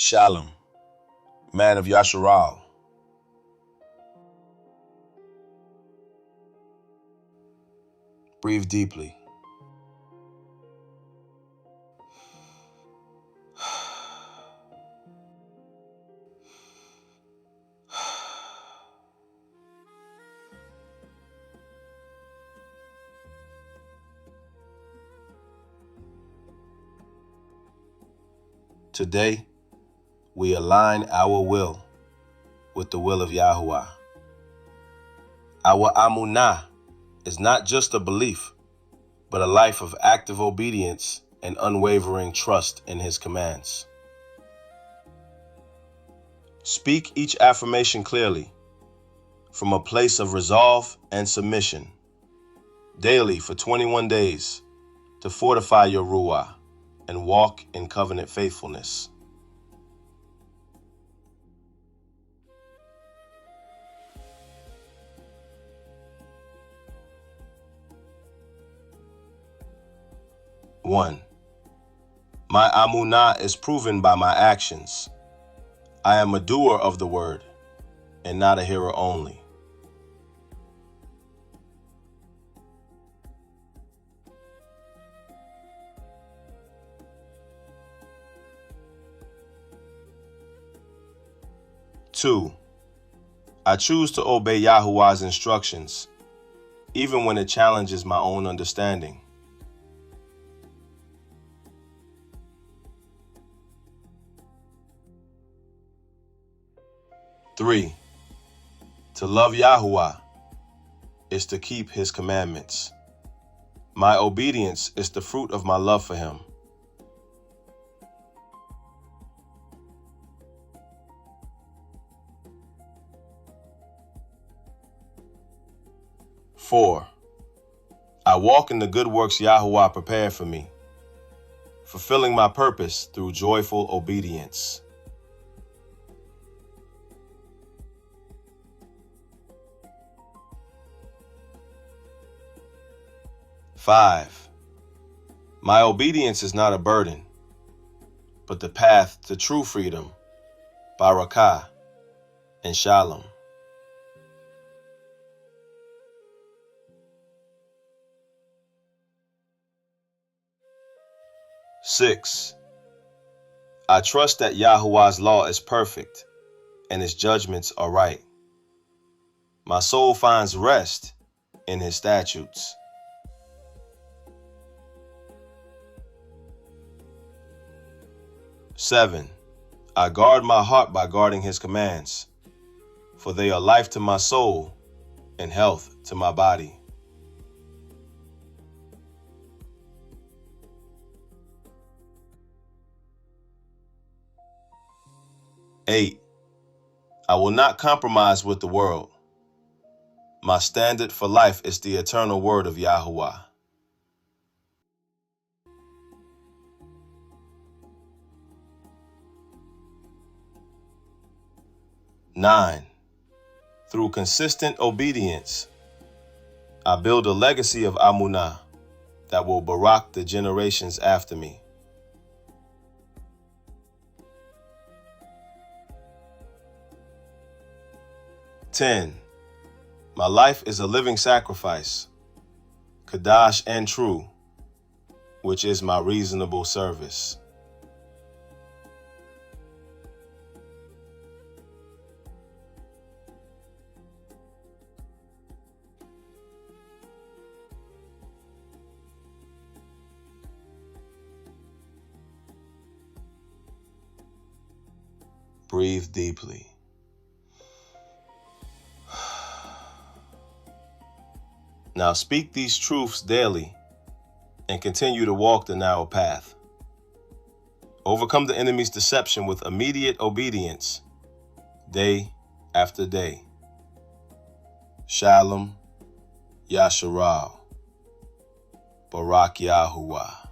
Shalum, man of Yasharal. Breathe deeply. Today, we align our will with the will of Yahuwah. Our Amunah is not just a belief, but a life of active obedience and unwavering trust in His commands. Speak each affirmation clearly, from a place of resolve and submission, daily for 21 days to fortify your Ruah and walk in covenant faithfulness. One, my Amunah is proven by my actions. I am a doer of the word and not a hearer only. Two, I choose to obey Yahuwah's instructions, even when it challenges my own understanding. Three, to love Yahuwah is to keep His commandments. My obedience is the fruit of my love for Him. Four, I walk in the good works Yahuwah prepared for me, fulfilling my purpose through joyful obedience. Five, my obedience is not a burden, but the path to true freedom, Barak YAHUAH and Shalum. Six, I trust that Yahuwah's law is perfect and His judgments are right. My soul finds rest in His statutes. Seven, I guard my heart by guarding His commands, for they are life to my soul and health to my body. Eight, I will not compromise with the world. My standard for life is the eternal word of Yahuwah. Nine, through consistent obedience, I build a legacy of Amunah that will barak the generations after me. 10, my life is a living sacrifice, Qadash and true, which is my reasonable service. Breathe deeply. Now speak these truths daily and continue to walk the narrow path. Overcome the enemy's deception with immediate obedience, day after day. Shalom, Yasharal, Barak YAHUAH.